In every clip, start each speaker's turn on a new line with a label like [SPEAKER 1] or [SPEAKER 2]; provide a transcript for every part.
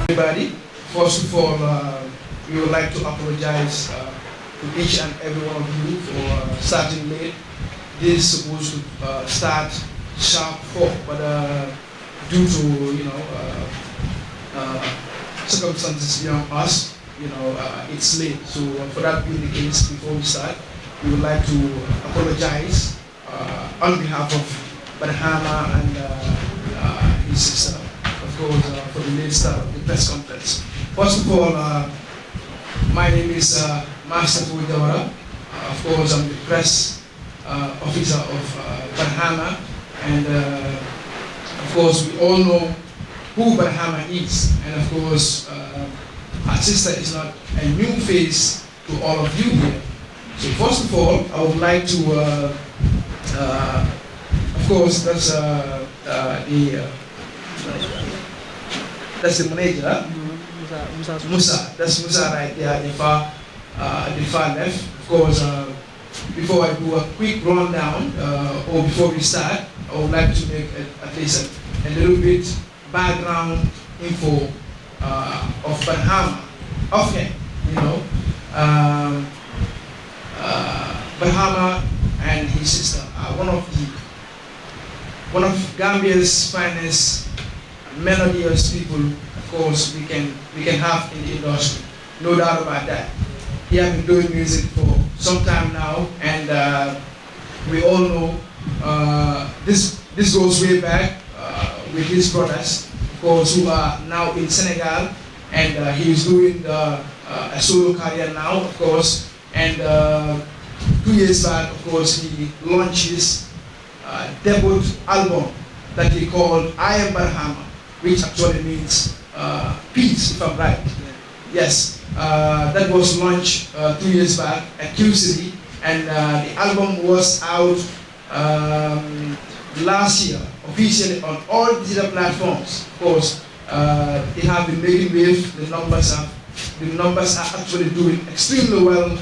[SPEAKER 1] Everybody, first of all, we would like to apologize to each and every one of you for starting late. This is supposed to start sharp 4, but due to circumstances beyond us, it's late. So for that being the case, before we start, we would like to apologize on behalf of Barhama and his sister, of course, for the late start of the press conference. First of all, my name is Master Fujawara. Of course, I'm the press officer of Barhama, and of course, we all know who Barhama is, and of course, our sister is not a new face to all of you here. So first of all, I would like to, of course, that's the manager, Musa. That's Musa right there, the far left. Of course, before I do a quick rundown, or before we start, I would like to make at least a little bit background info of Barhama. Okay, Barhama and his sister are one of Gambia's finest melodious people. Of course, we can have in the industry, no doubt about that. He has been doing music for some time now, and we all know this goes way back with his brothers, of course, who are now in Senegal, and he is doing a solo career now, of course, and 2 years back, of course, he launched his debut album that he called I Am Barhama, which actually means peace, if I'm right. Yes, that was launched 2 years back at Q City, and the album was out last year, officially on all digital platforms. Of course, it has been making waves. The numbers are actually doing extremely well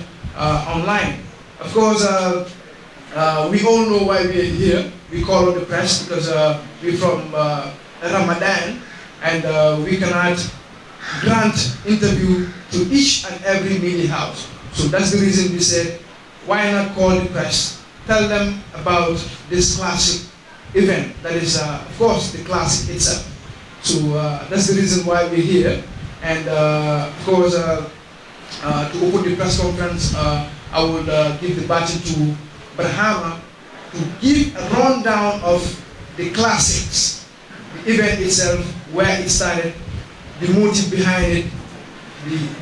[SPEAKER 1] online. Of course, we all know why we are here. We call on the press because we're from Ramadan, and we cannot grant interview to each and every media house. So that's the reason we said, why not call the press, tell them about this classic event that is, of course, the classic itself. So that's the reason why we're here. And of course, to open the press conference, I will give the baton to Barhama to give a rundown of the classics, the event itself, where it started, the motive behind it,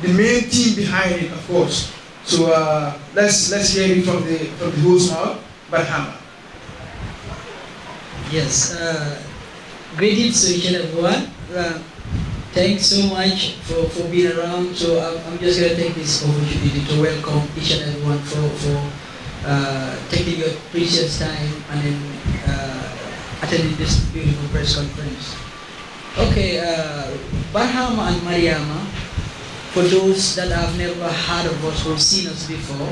[SPEAKER 1] the main team behind it, of course. So let's hear it from the host now, Barhama.
[SPEAKER 2] Yes, greetings to each and everyone. Thanks so much for being around. So I'm just going to take this opportunity to welcome each and everyone for taking your precious time and then attending this beautiful press conference. Okay, Barhama and Mariama, for those that have never heard of us or seen us before,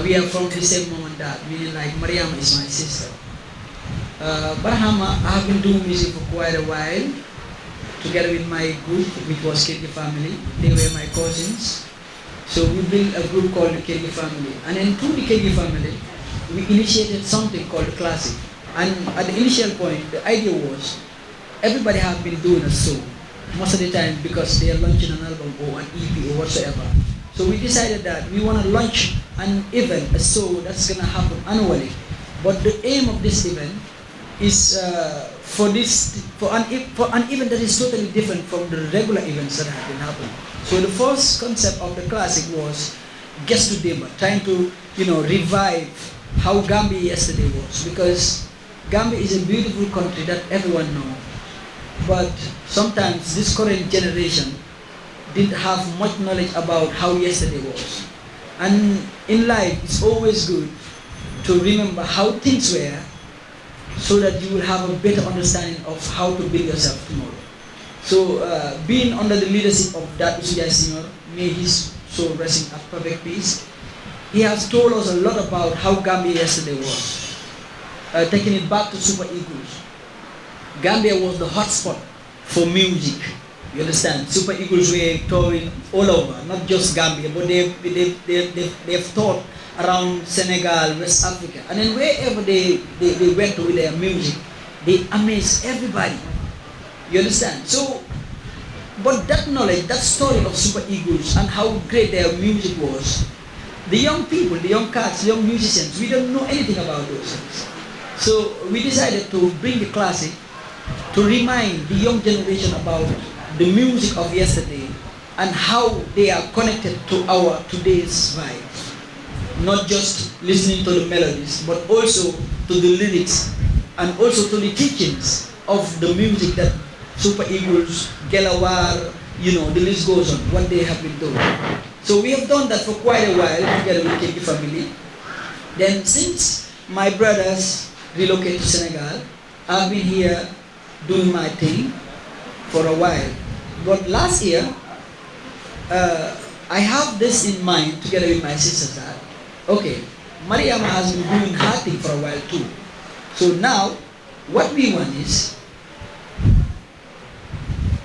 [SPEAKER 2] we are from the same mom and dad, meaning like Mariama is my sister. Barhama, I have been doing music for quite a while, together with my group, which was KK Family. They were my cousins. So we built a group called the KK Family. And then through the KK Family, we initiated something called the Classic. And at the initial point, the idea was, everybody have been doing a show, most of the time because they are launching an album or an EP or whatsoever. So we decided that we want to launch an event, a show that's going to happen annually. But the aim of this event is for an event that is totally different from the regular events that have been happening. So the first concept of the Classic was Guess to Dema, trying to revive how Gambia yesterday was, because Gambia is a beautiful country that everyone knows. But sometimes this current generation didn't have much knowledge about how yesterday was. And in life, it's always good to remember how things were so that you will have a better understanding of how to build yourself tomorrow. So being under the leadership of that Usujai Senior, may his soul rest in perfect peace, he has told us a lot about how Gambia yesterday was. Taking it back to Super Eagles, Gambia was the hotspot for music. You understand? Super Eagles were touring all over, not just Gambia, but they've toured around Senegal, West Africa. And then wherever they went with their music, they amazed everybody. You understand? So, but that knowledge, that story of Super Eagles and how great their music was, the young people, the young cats, young musicians, we don't know anything about those things. So we decided to bring the classic to remind the young generation about the music of yesterday and how they are connected to our today's vibes. Not just listening to the melodies, but also to the lyrics and also to the teachings of the music that Super Eagles, Gelawar, the list goes on, what they have been doing. So we have done that for quite a while together with KK family. Then since my brothers relocated to Senegal, I've been here doing my thing for a while. But last year, I have this in mind together with my sisters that, okay, Mariama has been doing her thing for a while too. So now, what we want is,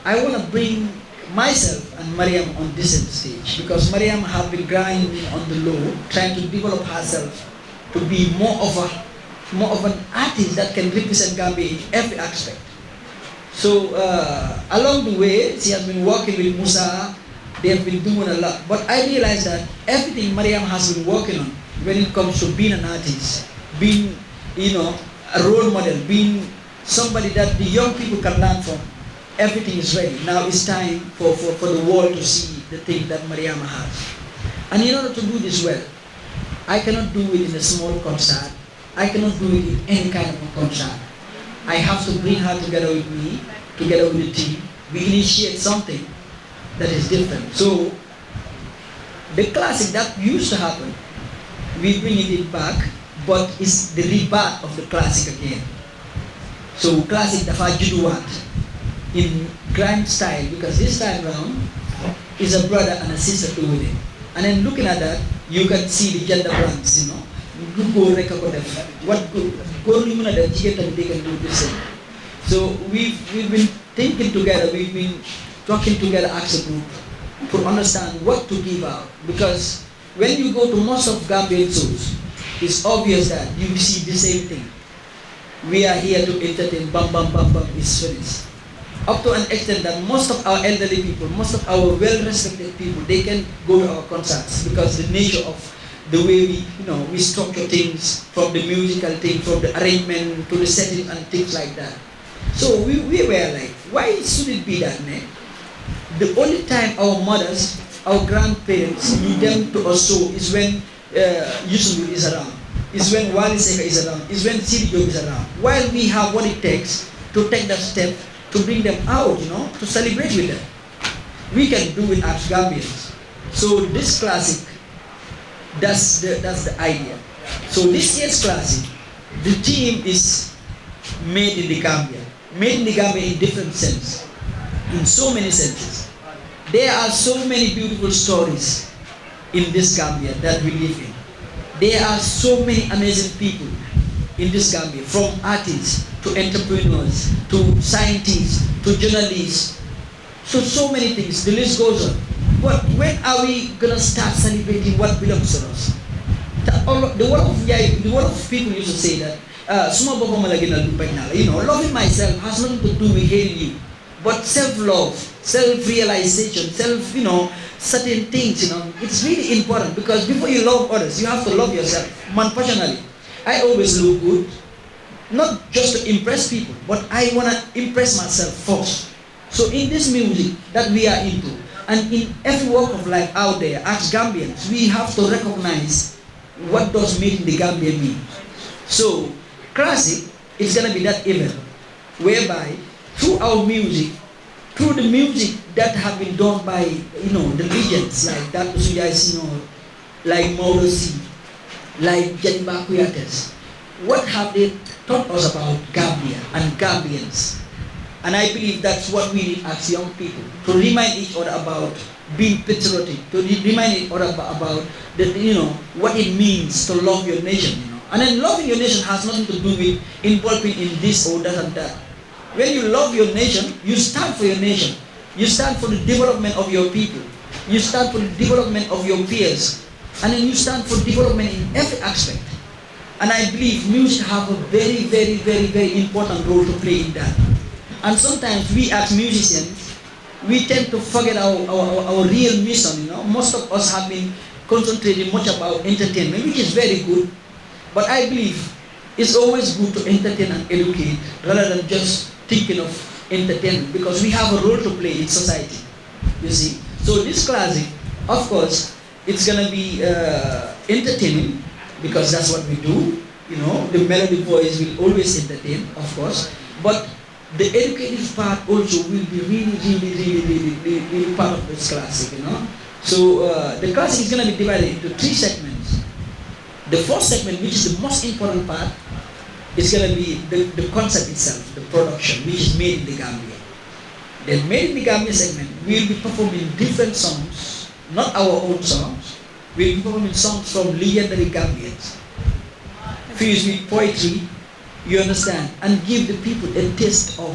[SPEAKER 2] I want to bring myself and Mariam on this stage because Mariam have been grinding on the low, trying to develop herself to be more of an artist that can represent Gambia in every aspect. So along the way, she has been working with Musa. They have been doing a lot. But I realized that everything Mariam has been working on when it comes to being an artist, being a role model, being somebody that the young people can learn from, everything is ready. Now it's time for the world to see the thing that Mariama has. And in order to do this well, I cannot do it in a small concert. I cannot do it in any kind of a concert. I have to bring her together with me, together with the team. We initiate something that is different. So the classic that used to happen, we bring it back, but it's the rebirth of the classic again. So classic dafa juduwat in grand style, because this time round is a brother and a sister doing it. And then looking at that, you can see the gender balance, what good they can do the same. So we've been thinking together, we've been talking together as a group to understand what to give out. Because when you go to most of Gambian shows, it's obvious that you see the same thing. We are here to entertain, bam, bam, bam, bam, it's finished. Up to an extent that most of our elderly people, most of our well-respected people, they can go to our concerts because the nature of the way we structure things, from the musical thing, from the arrangement to the setting and things like that. So we were like, why should it be that, man? The only time our mothers, our grandparents need them to us show is when Yusuf is around, is when Wali Seka is around, is when Sidi Job is around. While we have what it takes to take that step to bring them out, to celebrate with them. We can do it as Gambians. So this classic, that's the idea. So this year's classic, the theme is made in the Gambia. Made in the Gambia in different sense, in so many senses. There are so many beautiful stories in this Gambia that we live in. There are so many amazing people in this Gambia, from artists to entrepreneurs to scientists to journalists. So many things, the list goes on. But when are we gonna start celebrating what belongs to us? The word of people used to say that loving myself has nothing to do with hating you, but self-love, self-realization, certain things, it's really important, because before you love others, you have to love yourself. Man, personally, I always look good, not just to impress people, but I want to impress myself first. So in this music that we are into, and in every walk of life out there, as Gambians, we have to recognize what does making the Gambia mean. So classic is going to be that event whereby through our music, through the music that have been done by the legends like Dr. Sujai Sinor, like Maudasi, like Janiba Kuyates, what have they taught us about Gambia and Gambians? And I believe that's what we need as young people, to remind each other about being patriotic, to remind each other about what it means to love your nation. And then loving your nation has nothing to do with involving in this or that and that. When you love your nation, you stand for your nation. You stand for the development of your people. You stand for the development of your peers. And then you stand for development in every aspect. And I believe music have a very, very, very, very important role to play in that. And sometimes we as musicians, we tend to forget our real mission, you know. Most of us have been concentrating much about entertainment, which is very good. But I believe it's always good to entertain and educate rather than just thinking of entertainment, because we have a role to play in society, you see. So this classic, of course, it's gonna be entertaining, because that's what we do, you know. The melody voice will always entertain, of course, but the educative part also will be really part of this classic, you know. So the classic is gonna be divided into 3 segments. The first segment, which is the most important part, is going to be the concept itself, the production, which is made in the Gambia. Then made in the Gambia segment, we will be performing different songs, not our own songs. We will be performing songs from legendary Gambians, fused with poetry, you understand, and give the people a taste of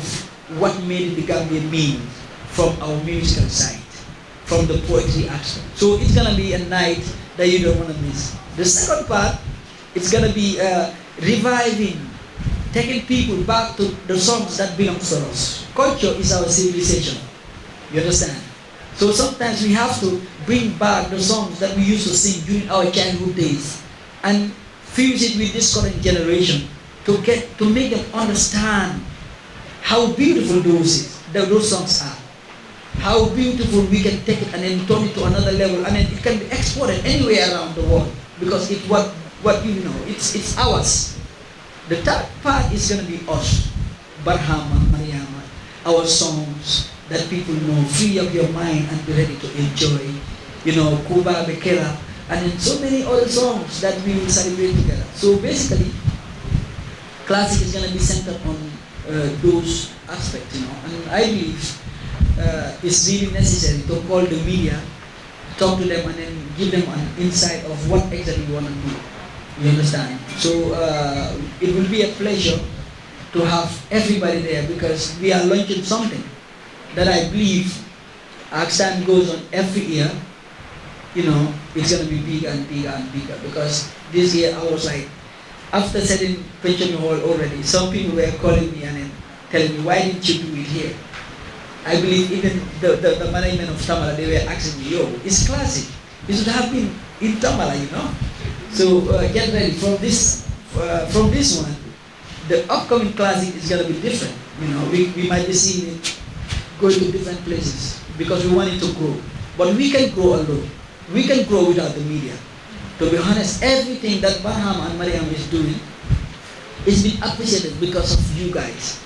[SPEAKER 2] what made in the Gambia means from our musical side, from the poetry aspect. So it's going to be a night that you don't want to miss. The second part, it's going to be reviving, taking people back to the songs that belong to us. Culture is our civilization. You understand? So sometimes we have to bring back the songs that we used to sing during our childhood days and fuse it with this current generation to make them understand how beautiful those songs are. How beautiful we can take it and then turn it to another level, and then it can be exported anywhere around the world, because it's what you know, it's ours. The third part is going to be us, Barhama, Mariama, our songs that people know. Free up your mind and be ready to enjoy. You know, Kuba, Bekera, and then so many other songs that we will celebrate together. So basically, classic is going to be centered on those aspects, you know. And I believe it's really necessary to call the media, talk to them, and then give them an insight of what exactly you want to do. You understand? So it will be a pleasure to have everybody there, because we are launching something that I believe, as time goes on every year, you know, it's going to be bigger and bigger and bigger. Because this year I was like, after setting pension hall already, some people were calling me and then telling me, why didn't you do it here? I believe even the management of Tamala, they were asking me, yo, it's classic. It should have been in Tamala, you know. So get ready from this one. The upcoming classic is going to be different. You know, we might be seeing it going to different places because we want it to grow. But we can grow alone. We can grow without the media. To be honest, everything that Barhama and Mariama is doing is been appreciated because of you guys.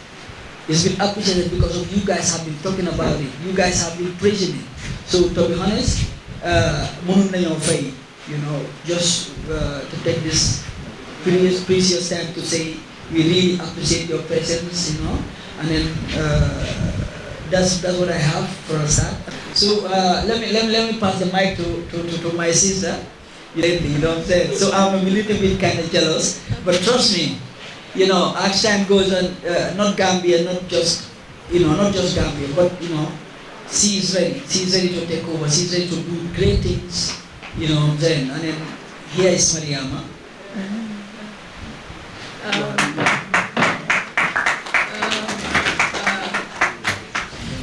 [SPEAKER 2] It's been appreciated because of you guys have been talking about it. You guys have been praising it. So to be honest, you know, just to take this precious time to say we really appreciate your presence, you know, and then that's what I have for a start. So let me pass the mic to my sister. You know what I'm saying? So I'm a little bit kind of jealous, but trust me, you know, as time goes on, not Gambia, not just Gambia, but you know, she is ready. She's ready to take over. She's ready to do great things. You know what I'm saying? And then here is Mariama.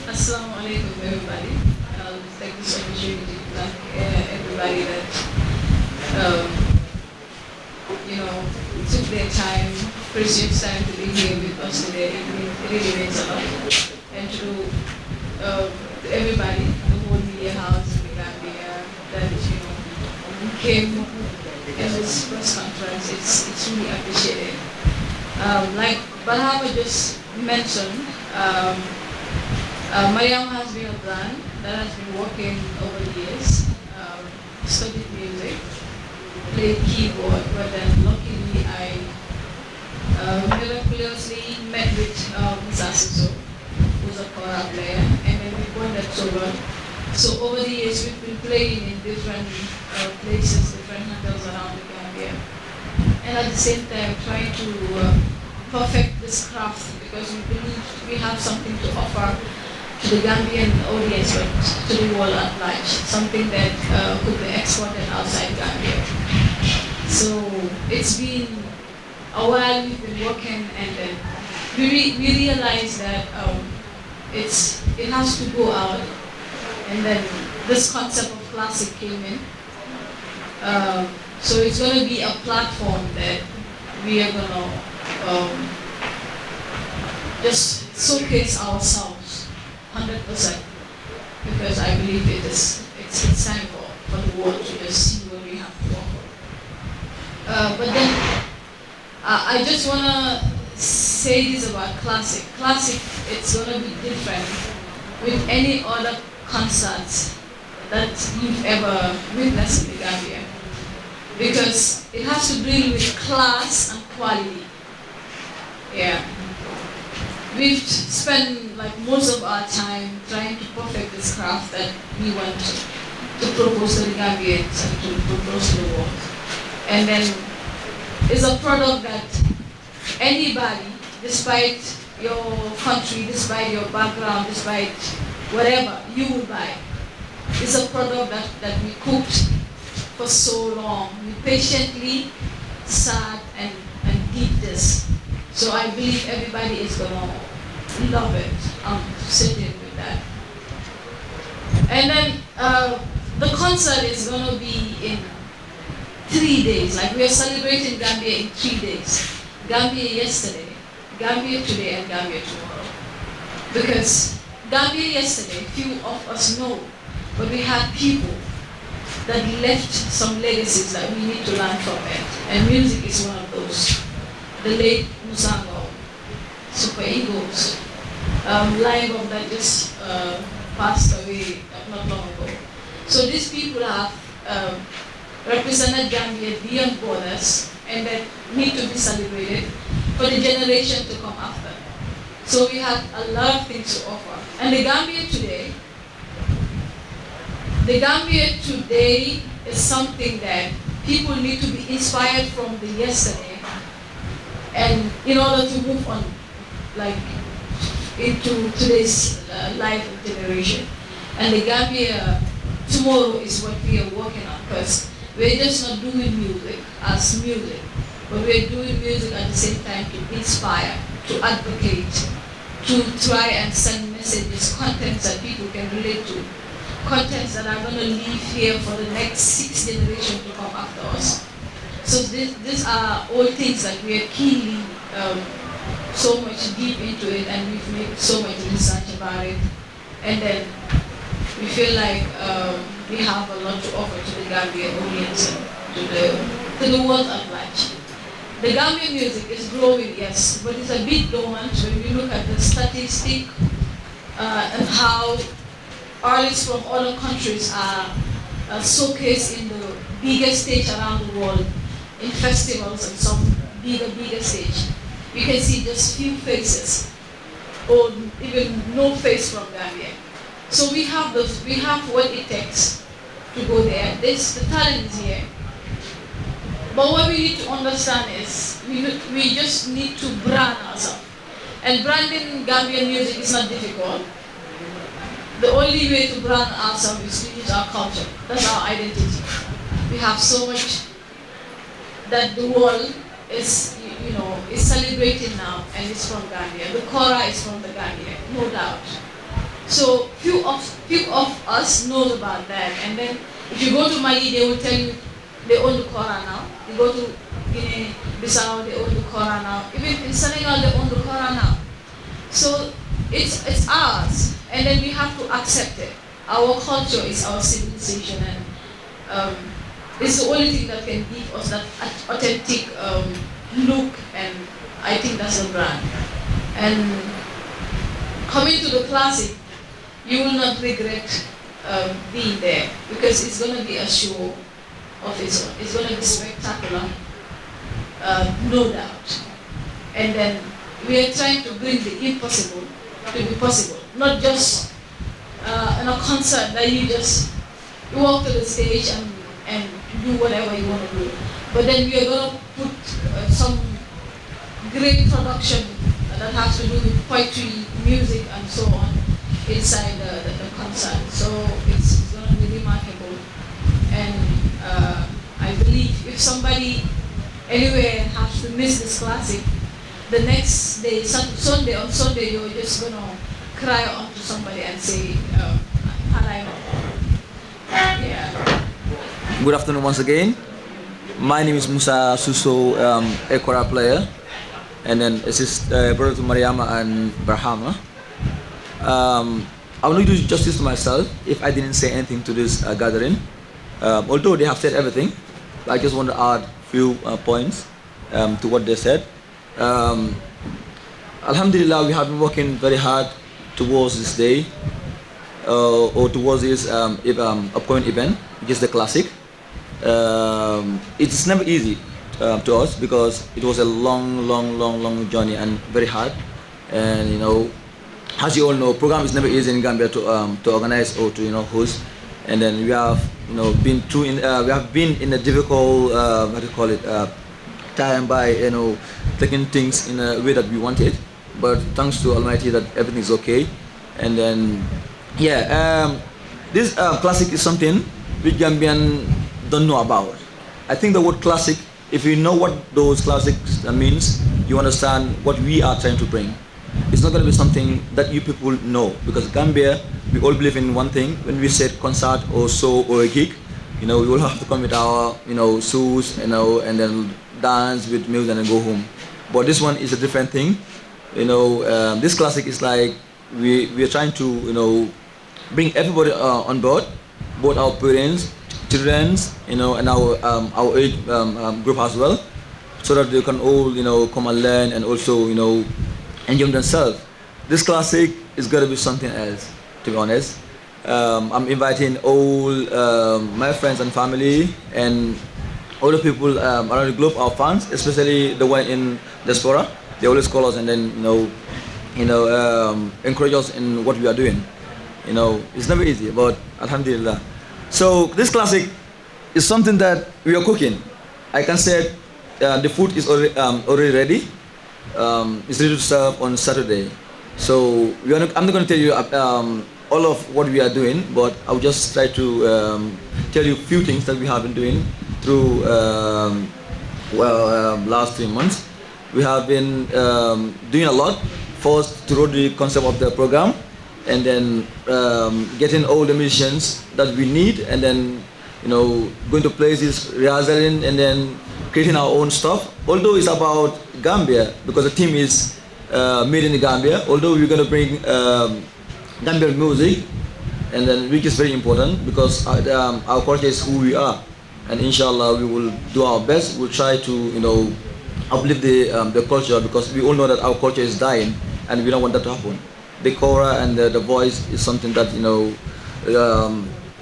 [SPEAKER 3] Assalamu alaikum, everybody. I'll take this opportunity to thank everybody that you know, took their time, precious time to be here with us today. It really means a lot. And to everybody, the whole media house in the Gambia, that you know came in this press conference. It's really appreciated. Like Barhama just mentioned, Mariama has been a brand that has been working over the years. Studied music, played keyboard, but then luckily I miraculously met with Sasiso, who's a kora player, and then we bonded so well. So over the years we've been playing in different places, different hotels around the Gambia, and at the same time trying to perfect this craft, because we believe we have something to offer to the Gambian audience, but to the world at large, something that could be exported outside Gambia. So it's been a while we've been working, and then we realized that it has to go out, and then this concept of classic came in. So it's going to be a platform that we are going to just showcase ourselves 100%, because I believe it's time for the world to just see what we have to offer. But then I just want to say this about classic. Classic, it's going to be different with any other concerts that you've ever witnessed in the Gambia, because it has to deal with class and quality. Yeah. We've spent like most of our time trying to perfect this craft that we want to propose to the Gambians and to propose to the world. And then it's a product that anybody, despite your country, despite your background, despite whatever, you will buy. It's a product that we cooked for so long. We patiently sat and did this. So I believe everybody is going to love it. I'm sitting with that. And then the concert is going to be in 3 days. Like, we are celebrating Gambia in 3 days. Gambia yesterday, Gambia today, and Gambia tomorrow. Because Gambia yesterday, few of us know, but we had people that left some legacies that we need to learn from it. And music is one of those. The late Musango, Super Eagles, Live Up that just passed away not long ago. So these people have represented Gambia beyond borders, and that need to be celebrated for the generation to come after. So we have a lot of things to offer. And the Gambia today is something that people need to be inspired from the yesterday, and in order to move on, like, into today's life generation. And the Gambia tomorrow is what we are working on, because we're just not doing music as music, but we're doing music at the same time to inspire, to advocate, to try and send messages, contents that people can relate to, contents that are going to live here for the next 6 generations to come after us. So these are all things that we are keenly so much deep into it, and we've made so much research about it. And then we feel like we have a lot to offer to the Gambian audience and to the world at large. The Gambian music is growing, yes, but it's a bit dormant when we look at the statistic and how artists from other countries are showcased in the biggest stage around the world, in festivals and some bigger stage. You can see just few faces, or even no face from Gambia. So we have what it takes to go there. The talent is here. But what we need to understand is we just need to brand ourselves. And branding Gambian music is not difficult. The only way to brand ourselves is to use our culture. That's our identity. We have so much that the world is celebrating now, and it's from Gambia. The Kora is from the Gambia, no doubt. So few of us knows about that. And then if you go to Mali, they will tell you they own the Kora now. You go to Guinea-Bissau, they own the Kora now. Even in Senegal, they own the Kora now. So it's ours, and then we have to accept it. Our culture is our civilization, and it's the only thing that can give us that authentic look, and I think that's a brand. And coming to the classic, you will not regret being there, because it's going to be a show of its own. It's going to be spectacular, no doubt. And then we are trying to bring the impossible to be possible. Not just in a concert that you just walk to the stage and do whatever you want to do. But then we are going to put some great production that has to do with poetry, music, and so on, inside the concert. So it's going to be remarkable. And I believe if somebody anywhere has to miss this classic, the next day, on Sunday, you're just going to cry onto somebody and say, had I known. Yeah.
[SPEAKER 4] Good afternoon once again. My name is Musa Suso, a choral player, and then assist brother to Mariama and Barhama. I will not do justice to myself if I didn't say anything to this gathering. Although they have said everything, I just want to add a few points to what they said. Alhamdulillah, we have been working very hard towards this day, or towards this upcoming event, which is the classic. It's never easy to us because it was a long journey and very hard. And you know, as you all know, program is never easy in Gambia to organize or to host. And then we have been through we have been in a difficult time by taking things in a way that we wanted. But thanks to Almighty that everything is okay. And then this classic is something which Gambian don't know about. I think the word classic, if you know what those classics means, you understand what we are trying to bring. It's not going to be something that you people know, because Gambia, we all believe in one thing. When we say concert or show or a gig, we all have to come with our suits, and then dance with music and then go home. But this one is a different thing. This classic is like we are trying to bring everybody on board, both our parents, children, and our age group as well, so that they can all come and learn and also enjoy themselves. This classic is gonna be something else, to be honest. I'm inviting all my friends and family and all the people around the globe, our fans, especially the one in diaspora. They always call us and then encourage us in what we are doing. It's never easy, but alhamdulillah. So this classic is something that we are cooking. I can say the food is already ready. It's ready to serve on Saturday. So I'm not going to tell you all of what we are doing, but I'll just try to tell you a few things that we have been doing through last 3 months. We have been doing a lot. First, to roll the concept of the program, and then getting all the musicians that we need, and then going to places, rehearsing, and then creating our own stuff. Although it's about Gambia, because the team is made in Gambia. Although we're going to bring Gambian music, and then which is very important because our culture is who we are, and inshallah we will do our best. We'll try to uplift the culture, because we all know that our culture is dying, and we don't want that to happen. The kora and the voice is something that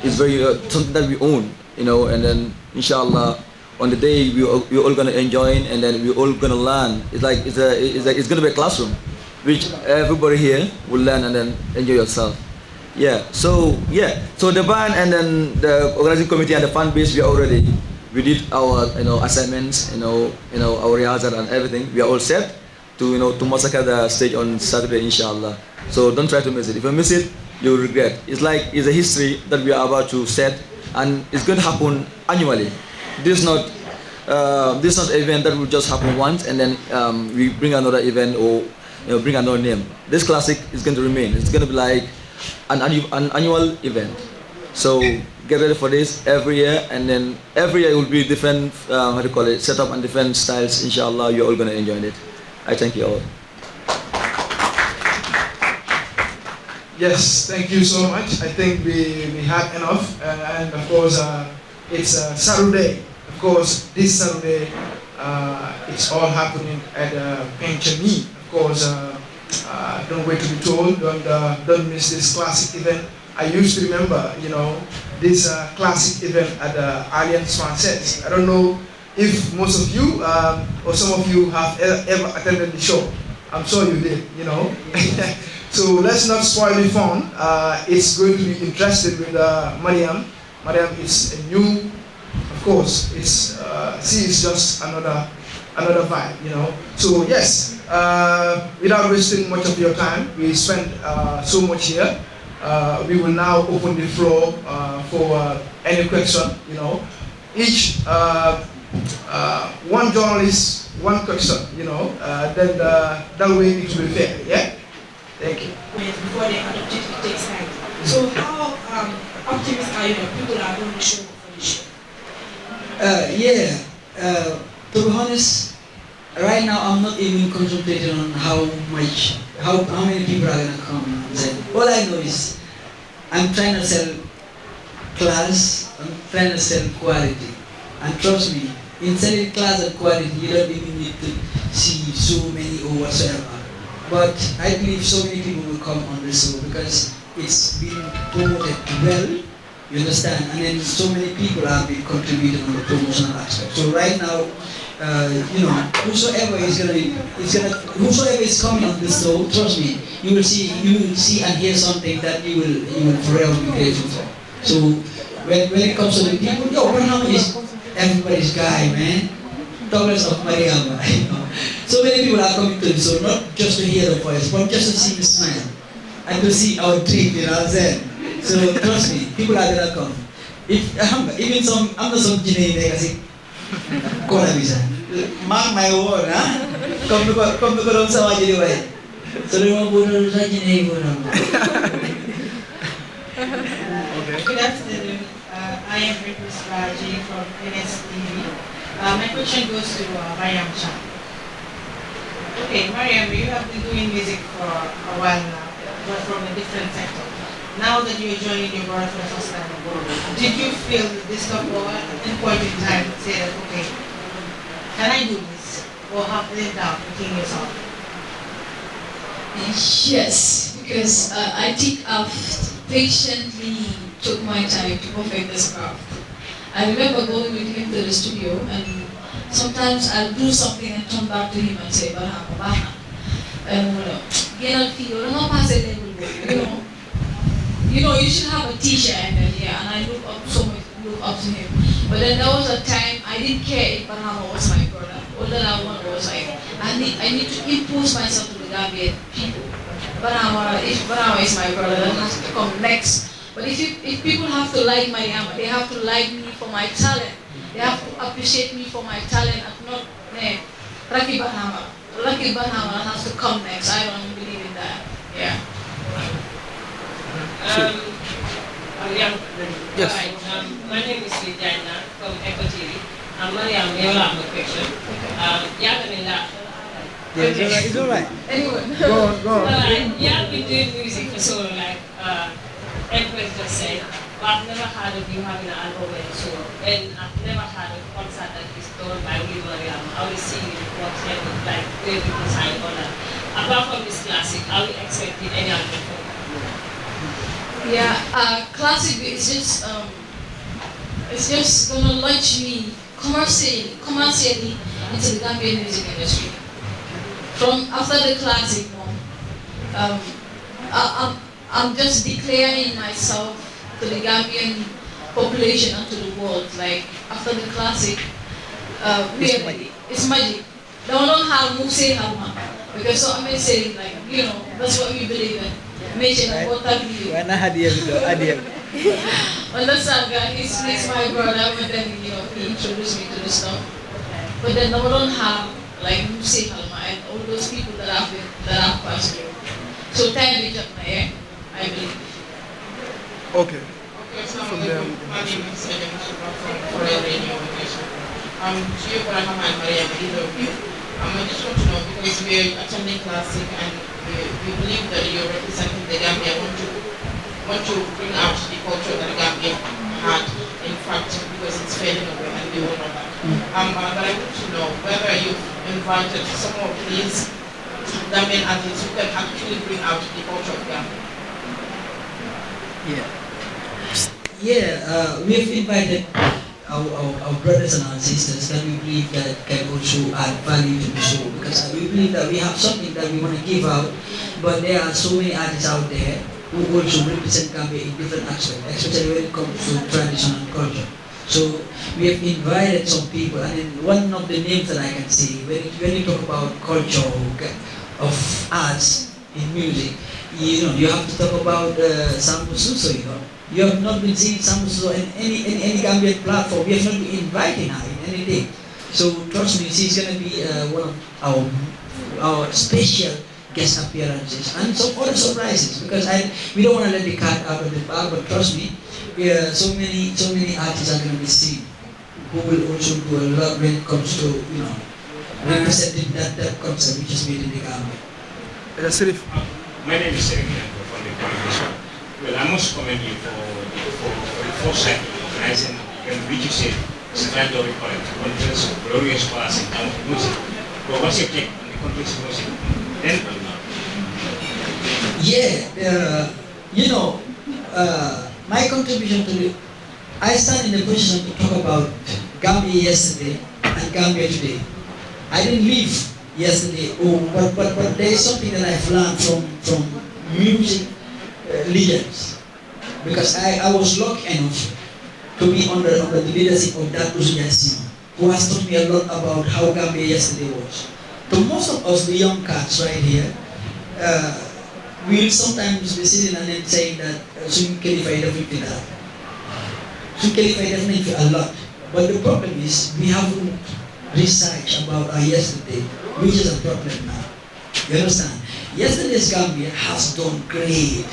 [SPEAKER 4] is very something that we own, and then inshallah on the day we're all gonna enjoy it, and then we're all gonna learn. It's gonna be a classroom, which everybody here will learn and then enjoy yourself. So the band and then the organizing committee and the fan base, we did our assignments, our rehearsal and everything. We are all set to massacre the stage on Saturday, inshallah. So don't try to miss it. If you miss it, you'll regret. It's a history that we are about to set, and it's going to happen annually. This is not an event that will just happen once and then we bring another event or bring another name. This classic is going to remain. It's going to be like an annual event. So get ready for this every year, and then every year will be different setup and different styles. Inshallah, you're all going to enjoy it. I thank you all.
[SPEAKER 1] Yes, thank you so much. I think we had enough, and of course it's Saturday. Of course, this Saturday it's all happening at Penchani. Of course, don't wait to be told. Don't miss this classic event. I used to remember, this classic event at the Alliance Française. I don't know if most of you or some of you have ever attended the show. I'm sure you did, So let's not spoil the fun. It's going to be interesting with Mariam. Mariam is a new, of course, she is just another vibe, So yes, without wasting much of your time, we spent so much here. we will now open the floor for any question. Each one journalist, one question. Then that way it will be fair. Yeah. Thank you.
[SPEAKER 5] Before they adopt it, it takes time. So how optimistic are you that people are going to show up for the show?
[SPEAKER 2] To be honest, right now I'm not even concentrating on how many people are gonna come. All I know is I'm trying to sell class, I'm trying to sell quality. And trust me, in selling class and quality, you don't even need to see so many or whatsoever. But I believe so many people will come on the show because it's been promoted well, you understand, and then so many people have been contributing on the promotional aspect. So right now, whosoever is coming on this show, trust me, you will see and hear something that you will forever be grateful for. So when it comes to the people, Barhama is everybody's guy, man. Douglas of Mariama, So many people are coming to the show, not just to hear the voice, but just to see the smile and to see our dream, you know what I'm saying? So trust me, people are gonna come. Even I'm not some Guinea legacy. Mark my word, huh? Come to Kodong Sawa jadi way. So they want to say Guinea.
[SPEAKER 5] Good afternoon. I am Rikus Raji from NSTV. My question goes to Mariama. Okay, Mariama, you have been doing music for a while now, but from a different sector. Now that you're joining your brother for the first time, did you feel this at any point in time say that, okay, can I do this? Or have laid down thinking yourself?
[SPEAKER 3] Yes, because I think I've patiently took my time to perfect this craft. I remember going with him to the studio, and sometimes I'll do something and come back to him and say, Barhama, you should have a teacher, and I look up to him. But then there was a time I didn't care if Barhama was my brother. All that I wanted was I need to impose myself to the Gambian people. If Barhama is my brother, that has to come next. But if people have to like Mariama, they have to like me for my talent. They have to appreciate me for my talent and not Raki Barhama. Raki Barhama has to come next. I don't believe in that. Yeah.
[SPEAKER 6] Yes. My name is Lidjana from Eco TV. Mariama, you have a question.
[SPEAKER 2] It's all right.
[SPEAKER 3] Anyone?
[SPEAKER 1] Go on.
[SPEAKER 6] You have been doing music for so long, like Empress just said, but I've never heard of you having an album and so on. And I've never had a concert that is done by Mariama. I will see you what like where people sign on that. Apart from this classic, are we expecting any album from you?
[SPEAKER 3] Yeah, classic is just it's just gonna launch me commercially into the Gambian music industry. From after the classic one, I'm just declaring myself to the Gambian population and to the world. Like after the classic, it's magic. They don't have move say Harma because so I'm saying like that's what we believe in. Understand, guys? He's my brother, but then he introduced me to the stuff. But then they don't have like Musi Halma and all those people that have passed through. So time is up I believe.
[SPEAKER 1] Okay.
[SPEAKER 5] From there, my name is from radio station. Gio Barhama and Mariama, either of you. I just want to know because we're attending classic and we believe that you're representing the Gambia. Want to bring out the culture that the Gambia had, in fact, because it's fading away and we all know that. But I want to know whether you've invited some of these Gambian artists who can actually bring out the culture of Gambia.
[SPEAKER 2] We have invited our brothers and our sisters that we believe that can also add value to the show, because we believe that we have something that we want to give out, but there are so many artists out there who also represent Gambia in different aspects, especially when it comes to tradition and culture. So we have invited some people, and then one of the names that I can say, when you talk about culture of arts in music, you have to talk about Sambu Suso, You have not been seeing Sambu Suso in any Gambian platform. We have not been inviting her in anything. So trust me, she's going to be one of our special guest appearances and some other surprises, because we don't want to let the cat out of the bag, but trust me, so many artists are going to be seen who will also do a lot when it comes to representing that concept which is made in the Gambia.
[SPEAKER 7] My name is Sergio from the Foundation. Well, I must commend you for the foresight in organizing, which you said is a kind of conference of glorious class in terms of music. But what's your take on the conference of music? Then,
[SPEAKER 2] my contribution to the, I stand in the position to talk about Gambia yesterday and Gambia today. I didn't leave yesterday, but there is something that I've learned from music legends, because I was lucky enough to be under the leadership of that Usunyasi, who has taught me a lot about how Gambia yesterday was. To most of us, the young cats right here, we'll sometimes be sitting and then saying that SUbcribe everything that. SUbcribe definitely a lot, but the problem is we haven't researched about our yesterday, which is a problem now. You understand? Yesterday's Gambia has done great.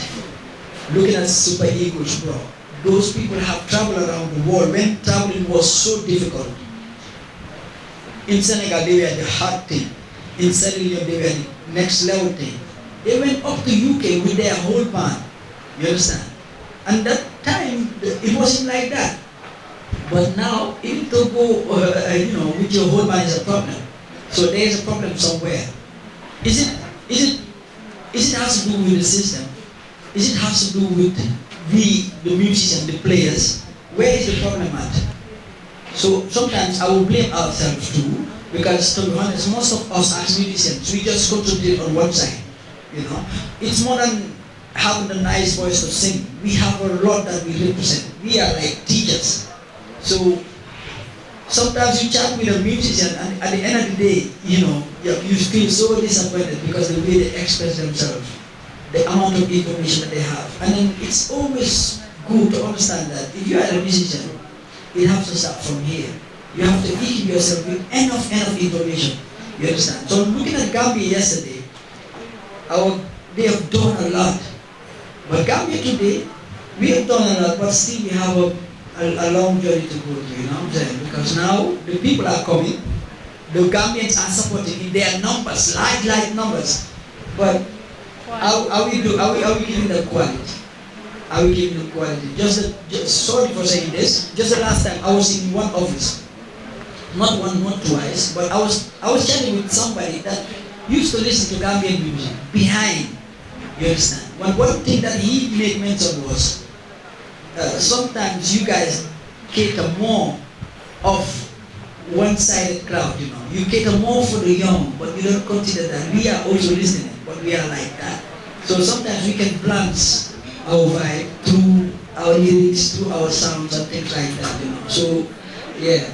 [SPEAKER 2] Looking at Super Eagles, bro. Those people have traveled around the world when traveling was so difficult. In Senegal, they were the hard thing. In Sierra Leone, they were the next level thing. They went up to UK with their whole band. You understand? And that time, it wasn't like that. But now, even to go, with your whole band is a problem. So there is a problem somewhere. Is it has to do with the system? Is it has to do with the musicians, the players? Where is the problem at? So sometimes I will blame ourselves too, because to be honest, most of us as musicians, we just concentrate on one side. It's more than having a nice voice to sing. We have a lot that we represent. We are like teachers. So sometimes you chat with a musician, and at the end of the day, you feel so disappointed because the way they express themselves, the amount of information that they have. And then it's always good to understand that if you are a musician, it has to start from here. You have to equip yourself with enough information. You understand? So looking at Gambia yesterday, they have done a lot. But Gambia today, we have done a lot, but still we have a long journey to go through, you know what I'm saying? Because now the people are coming, the Gambians are supporting in their numbers, large numbers. But are we giving them quality? Are we giving them quality? Just sorry for saying this. Just the last time I was in one office, not one, not twice, but I was chatting with somebody that used to listen to Gambian music behind. You understand? One thing that he made mention was sometimes you guys cater more of one-sided crowd. You cater more for the young, but you don't consider that we are also listening, but we are like that. So sometimes we can glance our vibe through our lyrics, through our sounds and things like that. So yeah,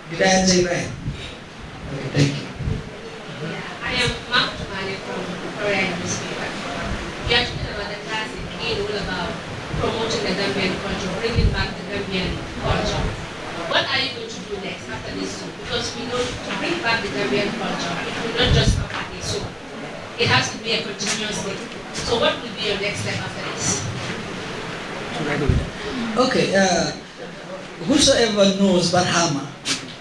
[SPEAKER 2] did I answer it right? Okay, thank you.
[SPEAKER 6] I am Mark Tumani from Korean newspaper. We are talking about the classic in all about promoting the Gambian culture, bringing back the Gambian culture. What are you going to do next after this show? Because we know to bring back the Gambian culture, it will not just stop at this show. It has to be a continuous thing. So what will be your next step after this?
[SPEAKER 2] Okay, whosoever knows Barhama,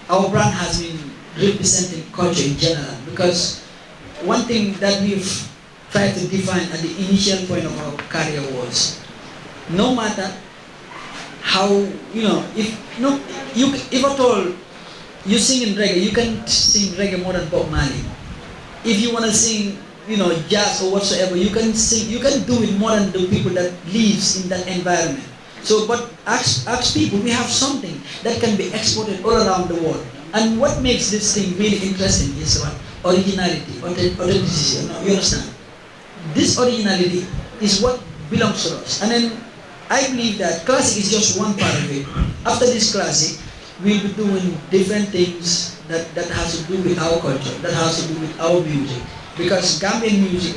[SPEAKER 2] our brand has been representing culture in general, because one thing that we've tried to define at the initial point of our career was, no matter how, if at all you sing in reggae, you can sing reggae more than Bob Marley. If you want to sing, jazz or whatsoever, you can sing, you can do it more than the people that lives in that environment. So, but as people, we have something that can be exported all around the world. And what makes this thing really interesting is what? Originality, authenticity. You understand? This originality is what belongs to us. And then I believe that classic is just one part of it. After this classic, we'll be doing different things that has to do with our culture, that has to do with our music. Because Gambian music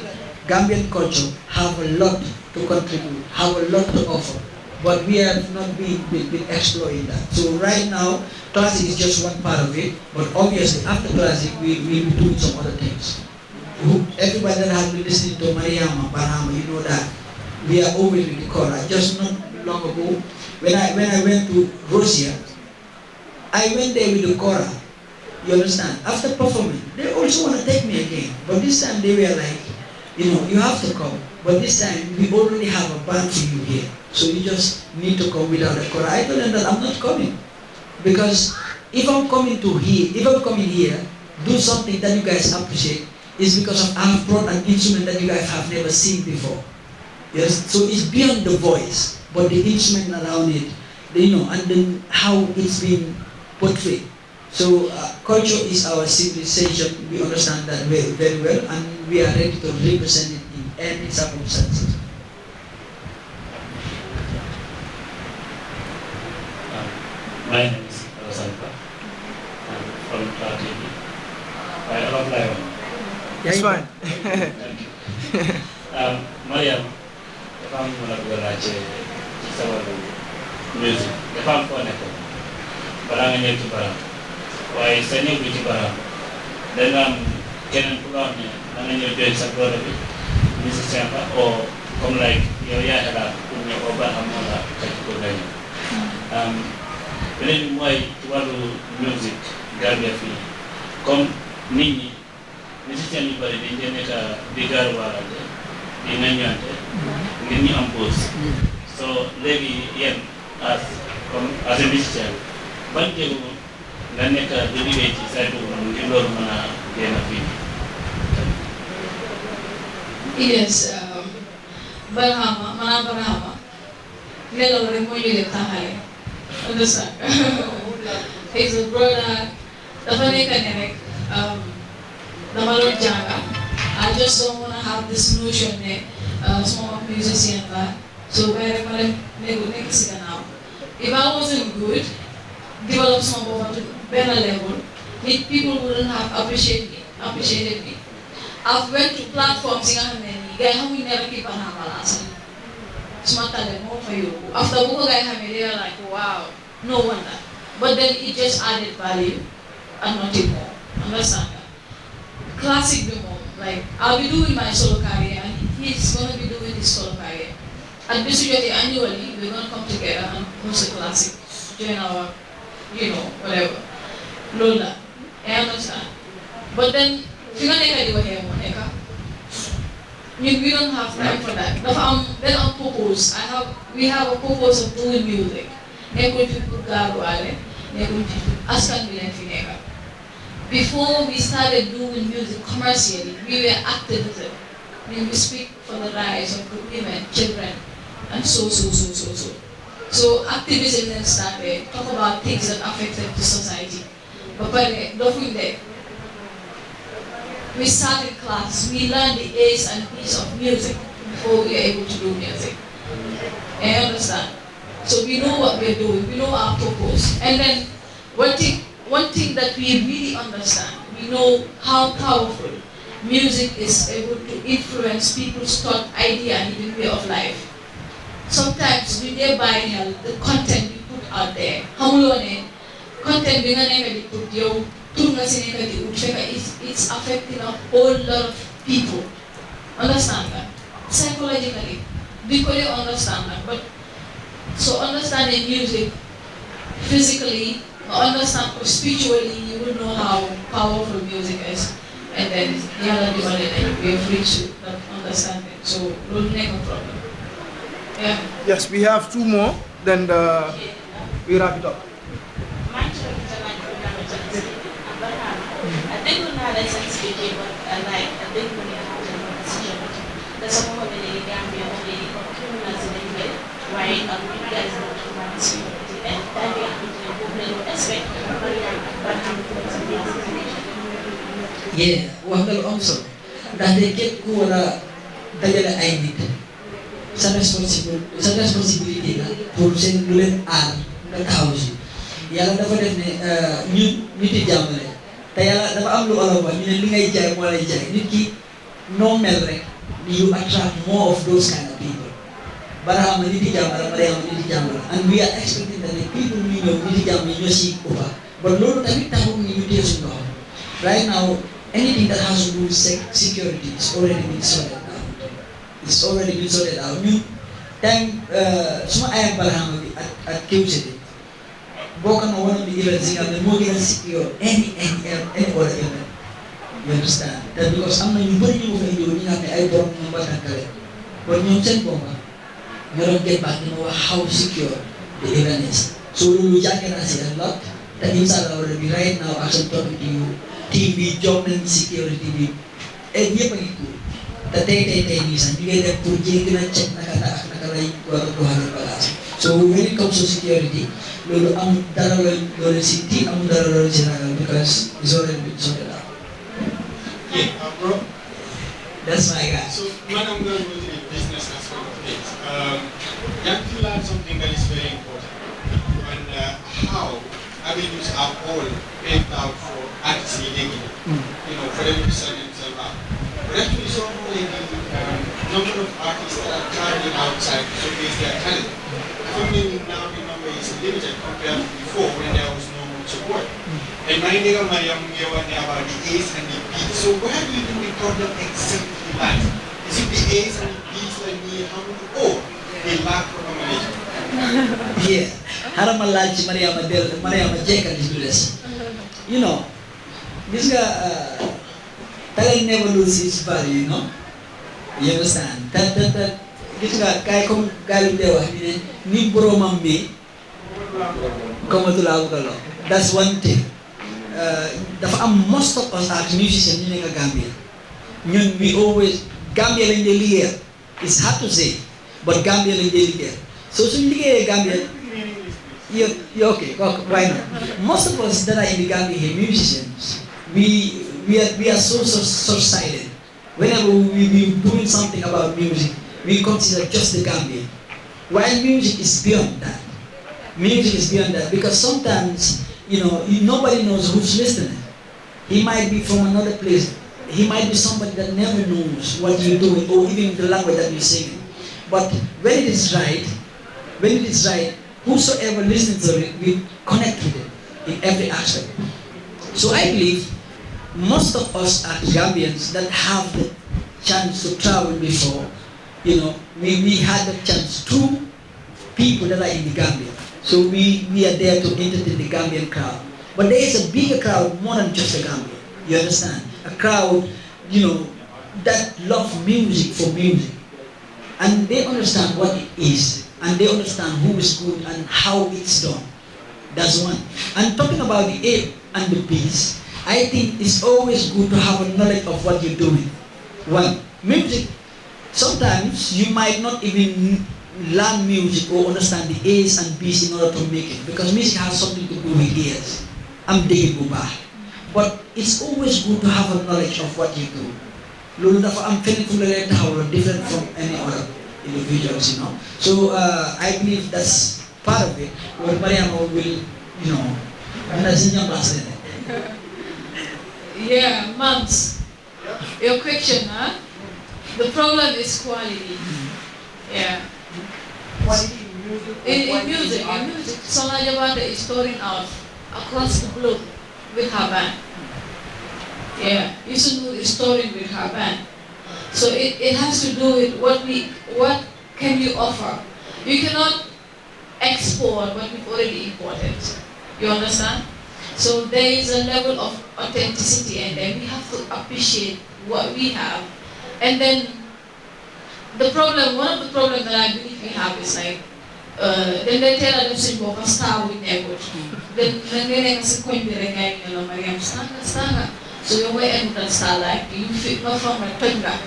[SPEAKER 2] Gambian culture have a lot to contribute, have a lot to offer, but we have not been exploring that. So right now, classic is just one part of it, but obviously after classic, we'll be doing some other things. Everybody that has been listening to Mariama, Barhama, you know that we are always with the Kora. Just not long ago, when I went to Russia, I went there with the Kora. You understand? After performing, they also want to take me again. But this time they were like, you know, you have to come. But this time we already have a band for you here. So you just need to come without a Kora. I told them that I'm not coming. Because if I'm coming here, do something that you guys appreciate, is because I've brought an instrument that you guys have never seen before. Yes, so it's beyond the voice, but the instrument around it, you know, and then how it's been portrayed. So culture is our civilization. We understand that very, very well, and we are ready to represent it in any circumstances.
[SPEAKER 8] My name is Rosalba. I'm from TV. I love Lion.
[SPEAKER 1] It's fine.
[SPEAKER 8] Thank you. Mariam, if I'm going to go to music, if I'm going to go, but I'm going to Barhama. Why sa ñëw bi ci Barhama danga am keneen ku la wax ne da nga ñëw join sa brother bi musicien ba o comme like yow yaa xalaat pour ñëw au Barhama moo la xëcc pour nga ñëw beneen bi mooy ci wàllu musique Gambia fii comme nit ñi musicien yu bëri dañ dee nekk di gaaruwaalante di naññante ngir ñu am pause so léegi yéen comme as a musicien ban jéego nga nekk di liggéey ci say boobu noonu ngir loolu mën a génn fii.
[SPEAKER 3] Yes, Barhama, maanaam Barhama nelaw rek moo ñu leen taxale. Understand? He's a brother. Dafa nekk ne rek dama doon jànga. I just don't want to have this notion ne suma musicien la so bàyyi rek ma dem nekk si gannaaw. If I wasn't good, develop some over to better level, people wouldn't have appreciated me. I've went to platforms in America, guys how we never keep an balance. Smart talent more for you. After Google guy they are like, wow, no wonder. But then it just added value and nothing more. Understand that? Classic be more. Like I'll be doing my solo career and he's gonna be doing his solo career. And basically annually we're gonna come together and host a classic, join our whatever. Lola. I understand. But then, if you're going to do we don't have time for that. Then on purpose, we have a purpose of doing music. Before we started doing music commercially, we were activism. We speak for the rights of women, children, and so. So activism then started, talk about things that affected the society. But we started class, we learned the A's and B's of music before we were able to do music. I understand. So we know what we're doing, we know our purpose. And then one thing that we really understand, we know how powerful music is able to influence people's thought, idea, and even way of life. Sometimes we buy the content we put out there. Content being an put your it's affecting a whole lot of people. Understand that? Psychologically. People understand that. But so understanding music physically, understand spiritually, you will know how powerful music is. And then the other divided and we have reached that understanding. So we'll make a problem. Yeah.
[SPEAKER 1] Yes, we have two more, then we wrap it up.
[SPEAKER 6] I think we're not as speaking, but I think when you have a decision, there's a moment in the Gambia when they criminals in England, right? You guys know to run security, and then we have to expect
[SPEAKER 2] yeah, wax nga lu am solo ndaxte képp ku war a dajale ay nit sa responsabilité la pour seen lu leen aar nga taxaw si yàlla dafa def ne ñun nit yi jàmmale te yàlla dafa am lu olof wax ñu ne li ngay jaay moo lay jaay nit ki noo mel rek you attract more of those kind of people. Barhama niti jamara, Mariama niti jamara, and we are expecting that the people we know niti jamara you see over. But Lord, every time we use right now, anything that has to do with security is already been sorted out. It's already been sorted out. New time, some I am Barhama at City. Broken on one of the events in the more secure any other event. You understand? That because I'm not you you have the eyebrow number and correct. But you send bomber, you don't get back to know how secure the event is. So we can say a lot that inside already right now as I'm talking to you, TV, job and security, and you can go. The day is and you get to check so when it comes to security, lolo am darawal lolo city am darawal sinagal because it's already been sorted out.
[SPEAKER 9] Yeah, bro.
[SPEAKER 2] That's my guy.
[SPEAKER 9] So when I'm going to go to the business aspect of things, you feel like something that is very important. And how avenues are all paved out for artists legally, for them to sell themselves out. But actually, so many number of artists that are traveling outside to showcase their talent. Now the number is limited compared to before when there was no much support. And my nigga Mariama about the A's and the B's. So where do you think the problem exactly lies? Is it the A's and the B's like me or the lack of accommodation?
[SPEAKER 2] Yeah. Haramalaji Mariama Jeka is this. You know, this guy talent never loses value, you know? You understand? That gis nga kay comme galim de wax ni boromam bi comme tula ko lo that's one thing dafa am most of us as musicians ñu nekk Gambia ñun we always Gambia lañ dee liggéeyal it's hard to say but Gambia lañ dee liggéeyal so suñu liggéeyee Gambia you okay why not most of us that are in the Gambia here musicians we are so silent whenever we doing something about music. We consider just the Gambia. While music is beyond that. Music is beyond that because sometimes, nobody knows who's listening. He might be from another place. He might be somebody that never knows what you're doing or even the language that you're singing. But when it is right, whosoever listens to it will connect with it in every aspect. So I believe most of us are Gambians that have the chance to travel before. We had the chance through people that are in the Gambia. So we are there to entertain the Gambian crowd. But there is a bigger crowd more than just the Gambia. You understand? A crowd, that love music for music. And they understand what it is. And they understand who is good and how it's done. That's one. And talking about the A and the B's, I think it's always good to have a knowledge of what you're doing. One, music. Sometimes you might not even learn music or understand the A's and B's in order to make it because music has something to do with ears. I'm digging Buba. But it's always good to have a knowledge of what you do. I'm feeling different from any other individuals, So I believe that's part of it. What Mariama will,
[SPEAKER 3] Yeah, Mums. Your question, huh? The problem is quality. Yeah.
[SPEAKER 10] Quality in music.
[SPEAKER 3] In music. Sonia Jabata is touring out across the globe with her band. Yeah. Yusunur is touring with her band. So it has to do with what can you offer. You cannot export what we've already imported. You understand? So there is a level of authenticity and then we have to appreciate what we have. And then one of the problems that I believe we have is like, then they tell us to go for star with neighborhood. Then they say, "Coin the reggae, Mariam, stanga." So you way and that star like you fit not from a tunga,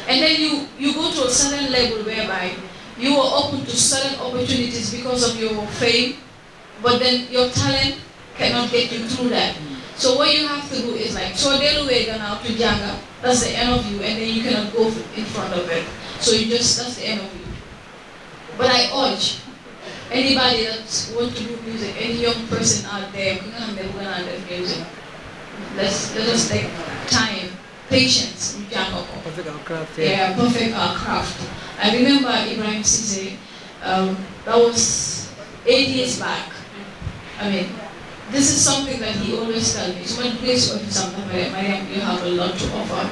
[SPEAKER 3] and then you go to a certain level whereby you are open to certain opportunities because of your fame, but then your talent cannot get you through that. So what you have to do is like, so they'll now to Janga, that's the end of you, and then you cannot go in front of it. So that's the end of you. But I urge anybody that wants to do music, any young person out there, music, let us take time patience. You can't go.
[SPEAKER 2] Perfect our craft.
[SPEAKER 3] Yeah, perfect our craft. I remember Ibrahim Cisse, that was 8 years back. I mean, this is something that he always tells me. So much grace of something, Mariam, you have a lot to offer,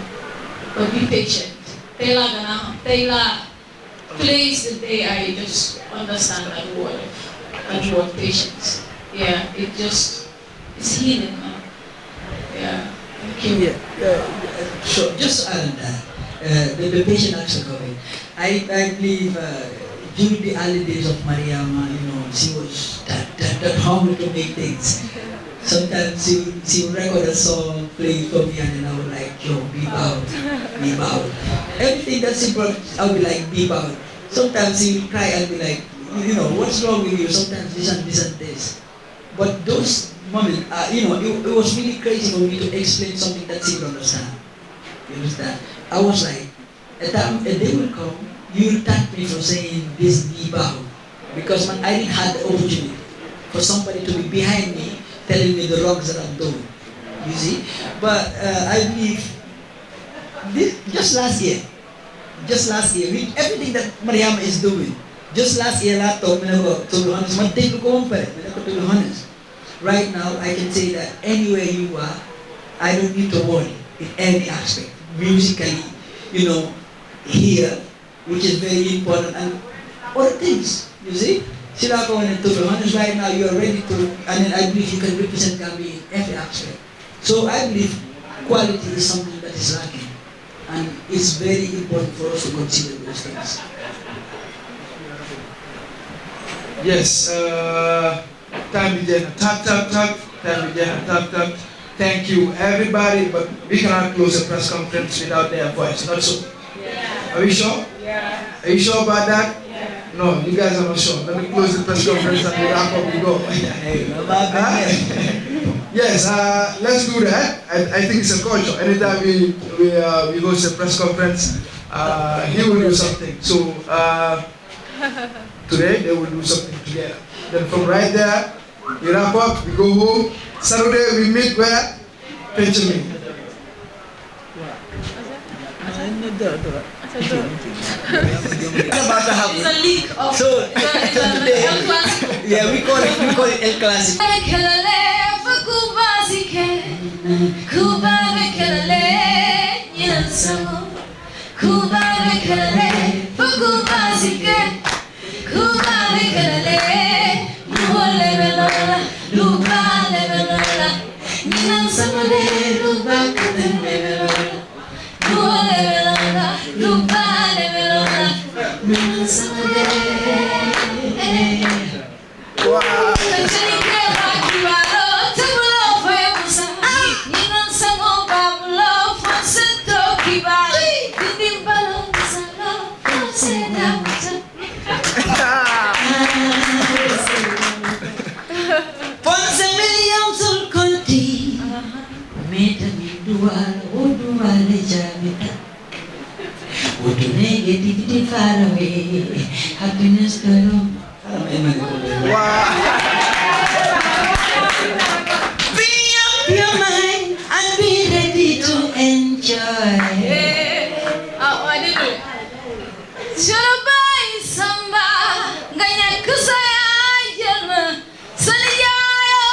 [SPEAKER 3] but be patient. Today is the day I just understand that word patience. Yeah, it's healing, man. Yeah, thank you.
[SPEAKER 2] So just to add on that, the patient aspect of it, I believe during the early days of Mariama, she was that hungry to make things. Sometimes she would record a song, play it for me, and then I would like, yo, beep out, beep out. Everything that she brought, I would be like, beep out. Sometimes she would cry and be like, what's wrong with you? Sometimes this and this and this. But those moments, it was really crazy for me to explain something that she would understand. You understand? I was like, a day will come, you will thank me for saying this beep out. Because man, I didn't have the opportunity for somebody to be behind me telling me the wrongs that I'm doing. You see? But I believe just last year, with everything that Mariama is doing, just last year, to be honest, right now I can say that anywhere you are, I don't need to worry in any aspect. Musically, here, which is very important, and other things, you see? To be honest, right now you are ready to, and I believe you can represent Gambia in every aspect. So I believe quality is something that is lacking, and it's very important for us to consider those things.
[SPEAKER 1] Yes, time began. Tap. Time began. Tap. Thank you, everybody. But we cannot close a press conference without their voice. Not so. Yeah. Are we sure?
[SPEAKER 3] Yeah.
[SPEAKER 1] Are you sure about that?
[SPEAKER 3] Yeah.
[SPEAKER 1] No, you guys are not sure. Let me close the press conference and we wrap up. We go. Yes, let's do that. I think it's a culture. Anytime we host a press conference, he will do something. So today they will do something together. Then from right there, we wrap up. We go home. Saturday we meet where? Pension.
[SPEAKER 2] It's about to happen.
[SPEAKER 3] It's a leak of
[SPEAKER 2] today,
[SPEAKER 3] El Clasico.
[SPEAKER 2] yeah, we call it El Clasico. Negativity far away, happiness come. Free up your mind and be ready to enjoy.
[SPEAKER 3] I did it. Shurabai samba, ganyak kusaya jana, saliyayo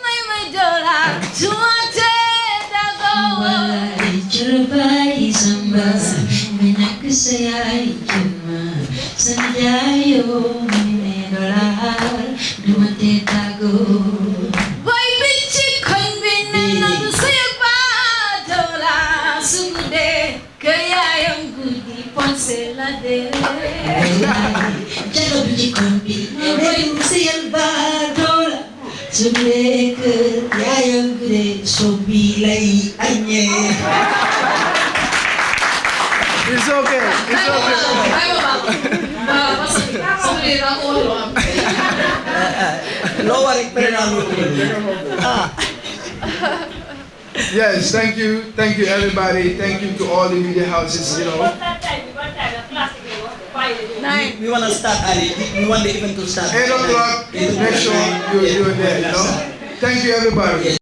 [SPEAKER 3] may dola, tumate dago.
[SPEAKER 2] Shurabai samba. Saya cuma senjayo menedolar dumate tago.
[SPEAKER 3] Boy bici konbina nadu sayak badola sugude kaya yang gudi ponsela de.
[SPEAKER 2] Jago bici konbina nadu sayak badola sugude kaya yang gudi sobilai anye.
[SPEAKER 1] It's okay. It's okay. Yes, thank you everybody. Thank you to all the media houses.
[SPEAKER 6] We
[SPEAKER 2] want to start early. We want the event to start
[SPEAKER 1] 8 o'clock. Make sure you're there. Thank you everybody.